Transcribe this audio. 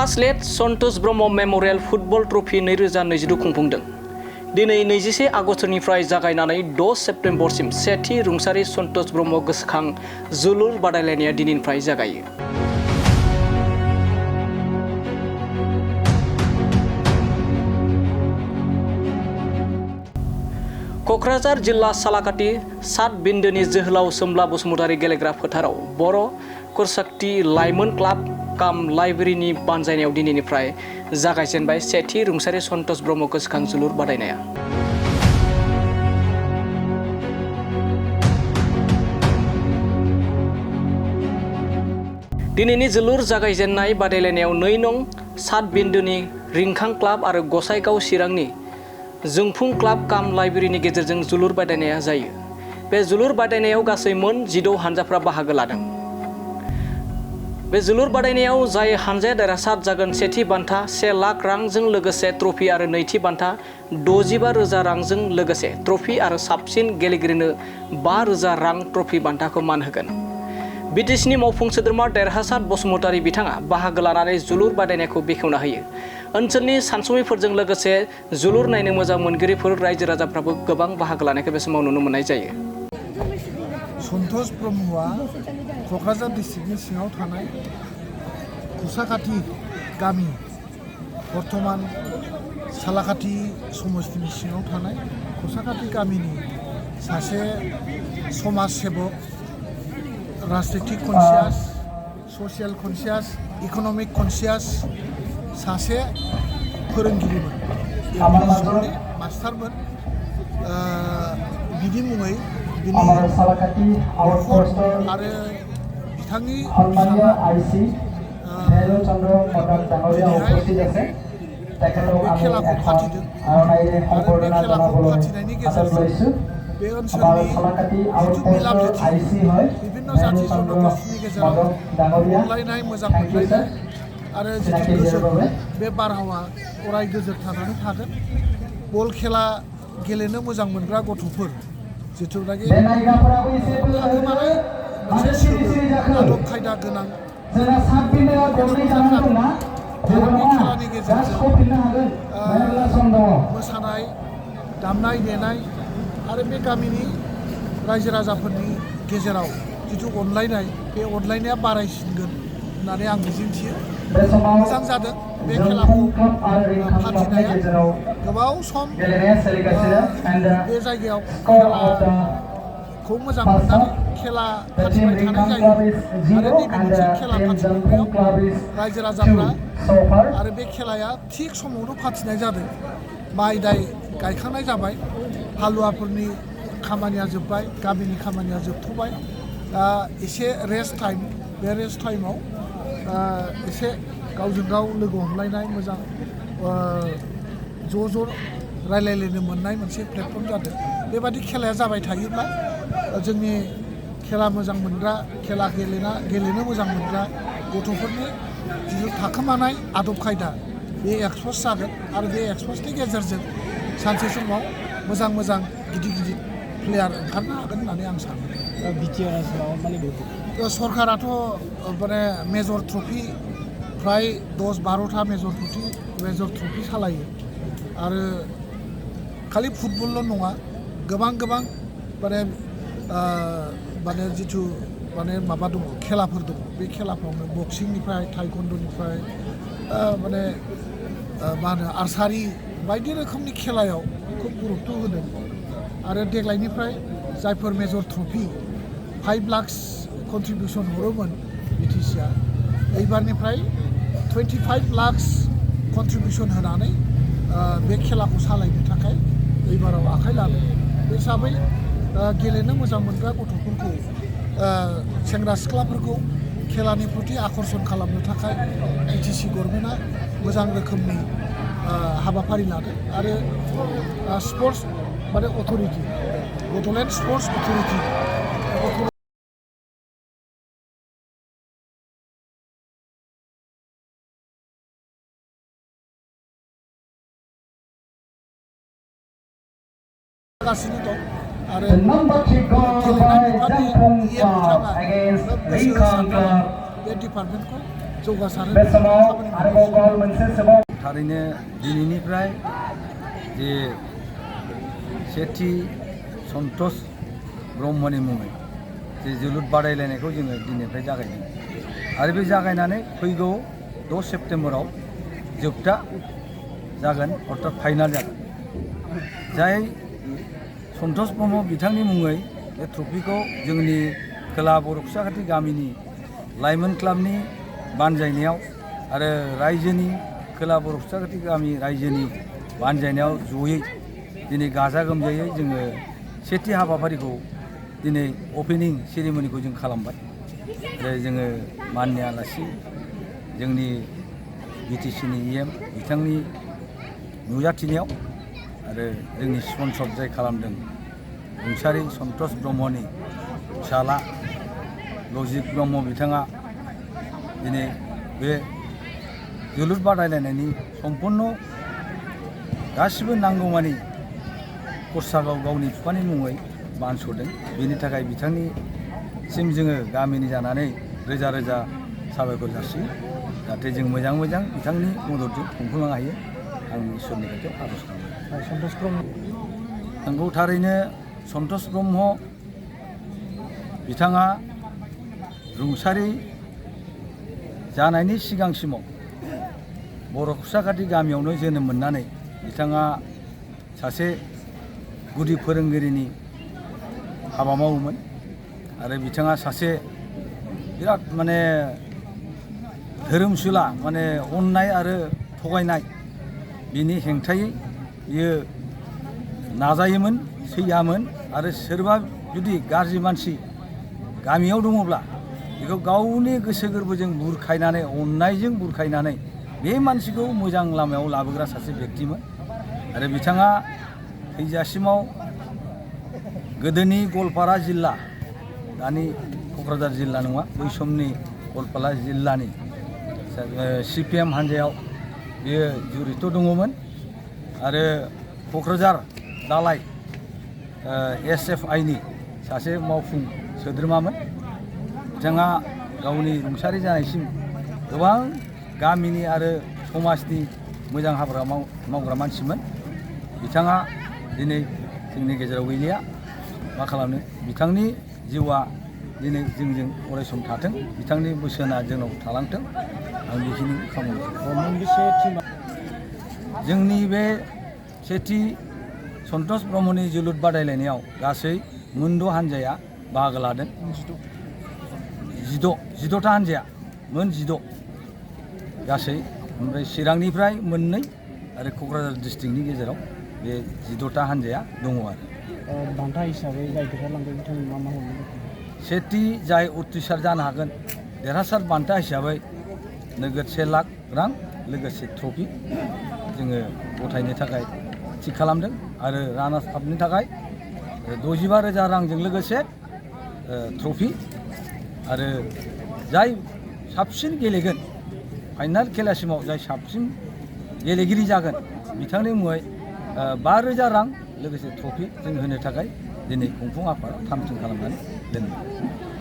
First लेड सन्तोष Brahma memorial football trophy 2022 खुंफुंदों। दिनै 21 आगस्तनिफ्राय जागायनानै 6 सेप्तेम्बरसिम सेथि रुंसारि सन्तोष ब्रह्म गोसोखां जोलुर बादायलायनाया दिनैनिफ्राय जागायो। क'क्राझार जिल्ला सालाकाटि सात बिन्दोनि जोहोलाव सोमब्ला बसुमतारी गेलेग्रा फोथाराव बर' कुरशक्ति लाइमोन क्लाब काम लाइब्रेरिनि बानजायनायाव दिनैनिफ्राय जागायजेनबाय सेथि रुंसारि सन्तोष ब्रह्म गोसोखां जोलुर बादायनाया। दिनैनि जोलुर जागायजेननाय बादायलायनायाव 2 नं सात बिन्दोनि रिंखां क्लाब आरो गसाइगाव चिरांनि जोंफुं क्लाब काम लाइब्रेरिनि गेजेरजों जोलुर बादायनाया जायो। बे जोलुर बादायनायाव गासै मोन 16 हानजाफ्रा बाहागो लादों। बे जोलुर बादायनायाव जाय हानजाया देरहासार जागोन सेथि बान्था 1 लाख रांजों लोगोसे ट्रफी आरो नैथि बान्था 65,000 रांजों लोगोसे ट्रफी आरो साबसिन गेलेगिरिनो 5,000 रां ट्रफी बान्थाखौ मान होगोन। बिटिसिनि मावफुं सोद्रोमा देरहासार बसुमतारी बिथाङा बाहागो लानानै जोलुर बादायनायखौ बेखेवना होयो। ओनसोलनि सानसुमैफोरजों लोगोसे जोलुर नायनो मोजां मोनगिरिफोर रायजो राजाफ्राबो गोबां बाहागो लानायखौ बे समाव नुनो मोननाय जायो। सन्तोष ब्रह्मआ क'क्राझार डिस्ट्रिक्टनि सिङाव थानाय कुसाकाटि गामि बर्तमान सालाकाटि समस्तिनि सिङाव थानाय कुसाकाटि गामिनि सासे समाज सेबक, राजनैतिक conscious, social conscious, economic conscious सासे फोरोंगिरिमोन, एमइ स्कुलनि मास्टारमोन। बिनि मुङै बिनि न'खर आरो बिथांनि फिसाला दिनैहाय बे खेलाखौ फाथिदों आरो बे खेलाखौ फाथिनायनि गेजेरजों बे ओनसोलनि जिथु मिलाप्रिथि बिभिन्न जाथि जनगोष्ठीनि गेजेराव अनलायनाय, मोजां मोनलायनाय आरो जिथु गोजोन बे बारहावा अराय गोजोर थानानै थागोन। बल खेला गेलेनो मोजां मोनग्रा गथ'फोर जिथुनाखि थाखोमानाय मोनसे सोलो आदब खायदा गोनां गथ'फोर जादों आरो बे खेलानि गेजेरजों मोसानाय, दामनाय देनाय आरो बे गामिनि रायजो राजाफोरनि गेजेराव जिथु अनलायनाय बे अनलायनाया बारायसिनगोन होननानै आं मिजिंथियो। मोजां जादों बे खेलाखौ फाथिनाया। गोबाव सम बे जायगायाव खेलाखौ मोजां मोननानै खेला फाथिबाय थानाय जायो आरो नैबे मोनसे खेला फाथिनायाव रायजो राजाफ्रा आरो बे खेलाया थिग समावनो फाथिनाय जादों। माइ दाय गायखांनाय जाबाय, हालुवाफोरनि खामानिया जोब्बाय, गामिनि खामानिया जोबथ'बाय। दा एसे रेस्ट टाइम, बे रेस्ट टाइमाव एसे गावजों गाव लोगो हमलायनाय, मोजां ज' रायलायलायनो मोननाय मोनसे प्लेटफर्म जादों। बेबादि खेलाया जाबाय थायोब्ला जोंनि खेला मोजां मोनग्रा, खेला गेलेनो मोजां मोनग्रा गथ'फोरनि जिथु थाखोमानाय आदब खायदा बे एक्सप'ज जागोन आरो बे एक्सप'जनि गेजेरजों सानसे समाव मोजां गिदिर प्लेयार ओंखारनो हागोन होननानै आं सानो। बिटिआर ओनसोलाव माने सरकाराथ' माने मेजर ट्रफि फ्राय 10-12टा मेजर ट्रफि सालायो आरो खालि फुटबलल' नङा, गोबां माने जिथु माबा दङ, खेलाफोर दङ। बे खेलाफ्रावनो बक्सिंनिफ्राय, टाइकन्ड'निफ्राय माने मा होनो आर्सारि बायदि रोखोमनि खेलायाव खुब गुरुत्त' होदों आरो देग्लायनिफ्राय जायफोर मेजर ट्रफि 5 लाख कन्ट्रिबिउसन हरोमोन बिटिसिआ, एबारनिफ्राय 25 लाख कन्ट्रिबिउसन होनानै बे खेलाखौ सालायनो थाखाय एबाराव आखाइ लादों। बे हिसाबै गेलेनो मोजां मोनग्रा गथ'फोरखौ, सेंग्रा सिख्लाफोरखौ खेलानि प्रति आकर्षण खालामनो थाखाय बिटिसि गभर्नमेन्टआ मोजां रोखोमनि हाबाफारि लादों आरो स्पर्ट्स माने अथ'रिटि, बड'लेण्ड स्पर्ट्स अथ'रिटि गासिनो दं आरो गेलेनाय बिफाननि बिथाङा गोसो होसारनानै बे डिपार्टमेन्टखौ जौगासार बे समाव आरोबाव गल मोनसे सोबाव थारैनो दिनैनिफ्राय जे सेथि सन्तोष ब्रह्मनि मुङै जे जोलुर बादायलायनायखौ जोङो दिनैनिफ्राय जागायदों आरो बे जागायनानै फैगौ 6 सेप्तेम्बराव जोबथा जागोन अर्थात फाइनाल जागोन जाय सन्तोष ब्रह्म बिथांनि मुङै बे ट्रफिखौ जोंनि खोला बर' खुसाखाथि गामिनि लाइमोन क्लाबनि बानजायनायाव आरो रायजोनि खोला बर' खुसाखाथि गामि रायजोनि बानजायनायाव जयै दिनै गाजा गोमजायै जोङो सेथि हाबाफारिखौ दिनै अपेनिं सेरेमनिखौ जों खालामबाय आरो जोङो माननीय आलासि जोंनि बिटिसिनि EM बिथांनि नुजाथिनायाव आरो जोंनि स्पन्सर जाय खालामदों रुंसारि सन्तोष ब्रह्मनि फिसाला लजिक ब्रह्म बिथाङा दिनै बे जोलुर बादायलायनायनि सम्पन्न गासिबो नांगौमानि खरसाखौ गावनि बिफानि मुङै बानस'दों बेनि थाखाय बिथांनिसिम जोङो गामिनि जानानै रोजा रोजा साबायखर जासियो जाहाथे जों मोजां मोजां बिथांनि मददजों खुंफुंलांनो हायो आं इसोरनि खाथियाव आर'ज खालामो। सन्तोष ब्रह्म नंगौ थारैनो सन्तोष ब्रह्म बिथाङा रुंसारि जानायनि सिगांसिमाव बर' खुसाखाथि गामियावनो जोनोम मोननानै बिथाङा सासे गुदि फोरोंगिरिनि हाबा मावोमोन आरो बिथाङा सासे बिराद माने धोरोमसुला माने अननाय आरो थगायनाय बिनि हेंथायै बियो नाजायोमोन सैयामोन आरो सोरबा जुदि गाज्रि मानसि गामियाव दङब्ला बेखौ गावनि गोसो गोरबोजों बुरखायनानै अननायजों बुरखायनानै बे मानसिखौ मोजां लामायाव लाबोग्रा सासे व्यक्तिमोन आरो बिथाङा थैजासिमाव गोदोनि गवालपारा जिल्ला दानि क'क्राझार जिल्ला नङा बै समनि गवालपारा जिल्लानि CPM हान्जायाव बियो जुरित दङमोन आरो क'क्राझार दालाइ SFI नि सासे मावफुं सोद्रोमामोन बिथाङा गावनि रुंसारि जानायसिम गोबां गामिनि आरो समाजनि मोजां हाबा मावग्रा मानसिमोन बिथाङा दिनै जोंनि गेजेराव गैलिया मा खालामनो बिथांनि जिउआ दिनै जोंजों अरायसम थाथों बिथांनि बोसोना जोंनाव थालांथों आं बेखिनि खावलायो। जोंनि बे सेथि सन्तोष ब्रह्मनि जोलुर बादायलायनायाव गासै मोन 6 हान्जाया बाहागो लादों 16टा हान्जाया मोन 16 गासै ओमफ्राय चिरांनिफ्राय मोननै आरो क'क्राझार डिस्ट्रिक्टनि गेजेराव बे 16टा हान्जाया दङ आरो बान्था हिसाबै जाय देरहालांदों बिथांमोन मा मा हरनो सेथि जाय उथ्रिसार जानो हागोन देरहासार बान्था हिसाबै नोगोद 1 लाख रां लोगोसे ट्रफि जोङो गथायनो थाखाय थि खालामदों आरो रानार्स आपनि थाखाय 65,000 रांजों लोगोसे ट्रफि आरो जाय साबसिन गेलेगोन फाइनाल खेलासिमाव जाय साबसिन गेलेगिरि जागोन बिथांनि मुङै 5,000 रां लोगोसे ट्रफि जों होनो थाखाय दिनै खुंफुं आफादा थाम थिम खालामनानै दोनदों।